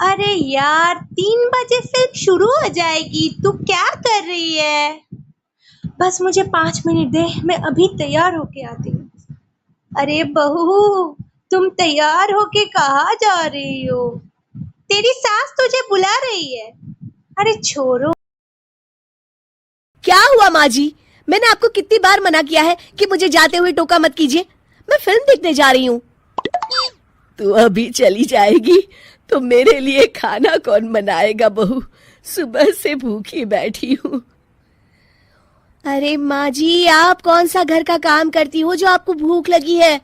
अरे यार, 3 बजे फिल्म शुरू हो जाएगी। तू क्या कर रही है? बस मुझे 5 मिनट दे, मैं अभी तैयार होके आती हूँ। अरे बहू, तुम तैयार होके कहाँ जा रही हो? तेरी सास तुझे बुला रही है। अरे छोड़ो। क्या हुआ माँ जी? मैंने आपको कितनी बार मना किया है कि मुझे जाते हुए टोका मत कीजिए। मैं फिल्म देखने जा रही हूँ। तू अभी चली जाएगी तो मेरे लिए खाना कौन बनाएगा बहू? सुबह से भूखी बैठी हूँ। अरे माँ जी, आप कौन सा घर का काम करती हो जो आपको भूख लगी है?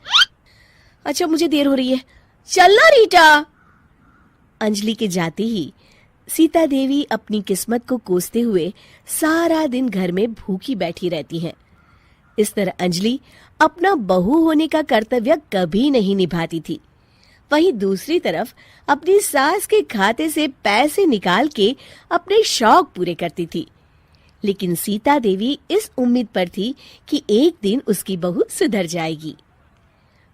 अच्छा, मुझे देर हो रही है, चलना रीटा। अंजलि के जाते ही सीता देवी अपनी किस्मत को कोसते हुए सारा दिन घर में भूखी बैठी रहती हैं। इस तरह अंजलि अपना बहू होने का कर्तव्य कभी नहीं निभाती थी। वहीं दूसरी तरफ अपनी सास के खाते से पैसे निकाल के अपने शौक पूरे करती थी। लेकिन सीता देवी इस उम्मीद पर थी कि एक दिन उसकी बहू सुधर जाएगी।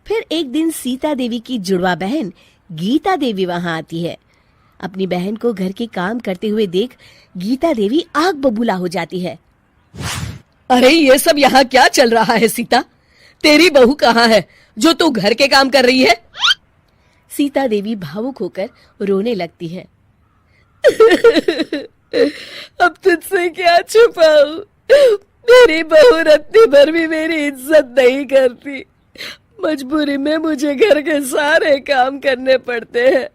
फिर एक दिन सीता देवी की जुड़वा बहन गीता देवी वहां आती है। अपनी बहन को घर के काम करते हुए देख गीता देवी आग बबूला हो जाती है। अरे ये सब यहाँ क्या चल रहा है सीता? तेरी बहू कहाँ है जो तू घर के काम कर रही है? सीता देवी भावुक होकर रोने लगती है। अब तुझसे क्या छुपाऊं? मेरी बहू रत्ती भर भी मेरी इज्जत नहीं करती। मजबूरी में मुझे घर के सारे काम करने पड़ते हैं।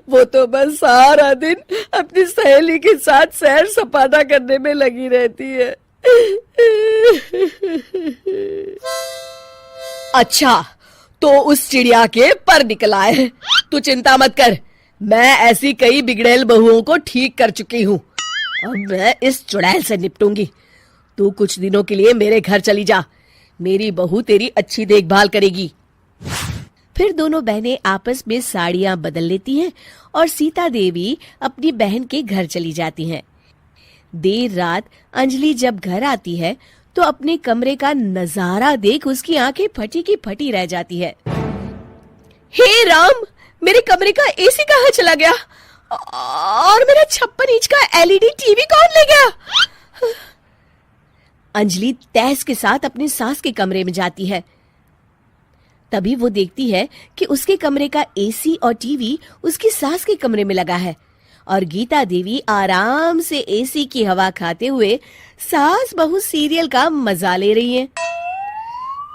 वो तो बस सारा दिन अपनी सहेली के साथ सैर सपाटा करने में लगी रहती है। अच्छा, तो उस चिड़िया के पर निकल आए। तू चिंता मत कर, मैं ऐसी कई बिगड़ैल बहुओं को ठीक कर चुकी हूँ। अब मैं इस चुड़ैल से निपटूंगी। तू कुछ दिनों के लिए मेरे घर चली जा, मेरी बहू तेरी अच्छी देखभाल करेगी। फिर दोनों बहनें आपस में साड़ियां बदल लेती हैं और सीता देवी अपनी बहन के घर चली जाती हैं। देर रात अंजलि जब घर आती है तो अपने कमरे का नजारा देख उसकी आंखें फटी की फटी रह जाती है। हे राम, मेरे कमरे का एसी कहाँ चला गया? और मेरा 56 इंच का एलईडी टीवी कौन ले गया? अंजलि तहस के साथ अपनी सास के कमरे में जाती है। तभी वो देखती है कि उसके कमरे का एसी और टीवी उसकी सास के कमरे में लगा है और गीता देवी आराम से एसी की हवा खाते हुए सास बहू सीरियल का मजा ले रही है।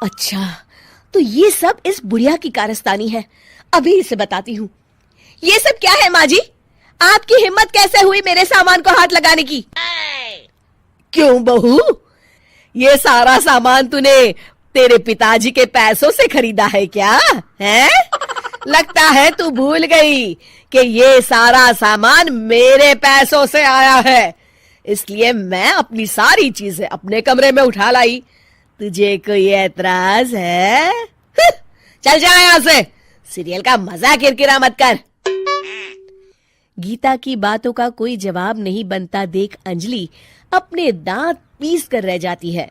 अच्छा, तो ये सब इस बुढ़िया की कारस्तानी है। अभी इसे बताती हूँ। ये सब क्या है माँ जी? आपकी हिम्मत कैसे हुई मेरे सामान को हाथ लगाने की? क्यों बहू, ये सारा सामान तूने तेरे पिताजी के पैसों से खरीदा है क्या? है? लगता है तू भूल गई कि ये सारा सामान मेरे पैसों से आया है, इसलिए मैं अपनी सारी चीजें अपने कमरे में उठा लाई। तुझे कोई एतराज है? चल जा यहाँ से, सीरियल का मजा किरकिरा मत कर। गीता की बातों का कोई जवाब नहीं बनता देख अंजलि अपने दांत पीस कर रह जाती है।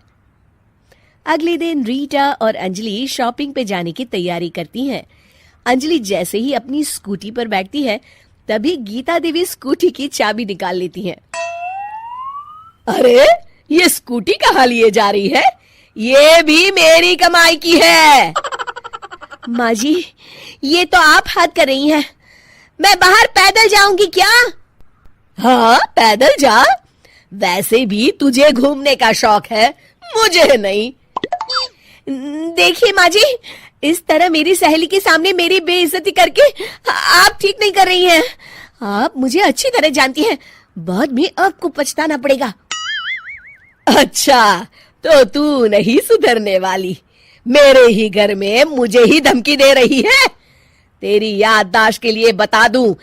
अगले दिन रीटा और अंजलि शॉपिंग पे जाने की तैयारी करती हैं। अंजलि जैसे ही अपनी स्कूटी पर बैठती है तभी गीता देवी स्कूटी की चाबी निकाल लेती हैं। अरे, ये स्कूटी कहाँ लिए जा रही है? ये भी मेरी कमाई की है। माँ जी, ये तो आप हद कर रही हैं। मैं बाहर पैदल जाऊंगी क्या? हाँ, पैदल जा। वैसे भी तुझे घूमने का शौक है, मुझे नहीं। देखिए माँ जी, इस तरह मेरी सहेली के सामने मेरी बेइज्जती करके आप ठीक नहीं कर रही हैं। आप मुझे अच्छी तरह जानती हैं, बाद में आपको पछताना पड़ेगा। अच्छा, तो तू नहीं सुधरने वाली, मेरे ही घर में मुझे ही धमकी दे रही है। तेरी याददाश्त के लिए बता दूं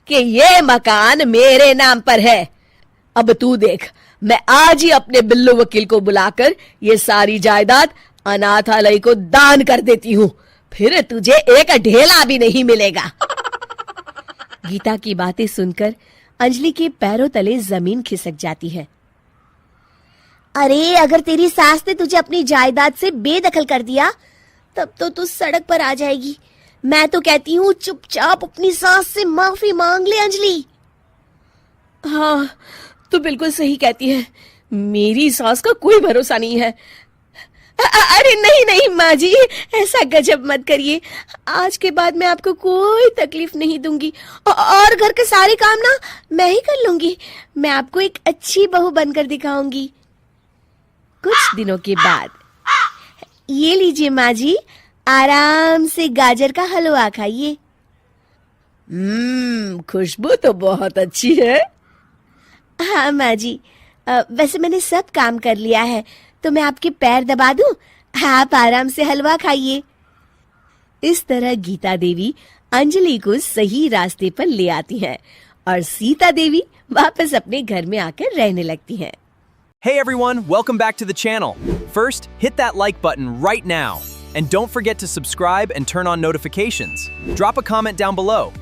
कि ये मकान मेरे नाम पर है। अब तू देख, मैं आज ही अपने बिल्लू वकील को बुलाकर ये सारी जायदाद अनाथालय को दान कर देती हूँ, फिर तुझे एक ढेला भी नहीं मिलेगा। गीता की बातें सुनकर अंजलि के पैरों तले जमीन खिसक जाती है। अरे, अगर तेरी सास ने तुझे अपनी जायदाद से बेदखल कर दिया तब तो तू सड़क पर आ जाएगी। मैं तो कहती हूँ चुपचाप अपनी सास से माफी मांग ले अंजलि। हाँ, तो बिल्कुल सही कहती है, मेरी सास का कोई भरोसा नहीं है। अरे नहीं नहीं माँ जी, ऐसा गजब मत करिए। आज के बाद मैं आपको कोई तकलीफ नहीं दूंगी और घर के सारे काम ना मैं ही कर लूंगी। मैं आपको एक अच्छी बहू बनकर दिखाऊंगी। कुछ दिनों के बाद, ये लीजिए माँ जी, आराम से गाजर का हलवा खाइए। खुशबू तो बहुत अच्छी है। हाँ माँ जी, वैसे मैंने सब काम कर लिया है, तो मैं आपके पैर दबा दूं, आप आराम से हलवा खाइए। इस तरह गीता देवी अंजलि को सही रास्ते पर ले आती हैं और सीता देवी वापस अपने घर में आकर रहने लगती हैं। Hey everyone, welcome back to the channel. First, hit that like button right now. And don't forget to subscribe and turn on notifications. Drop a comment down below.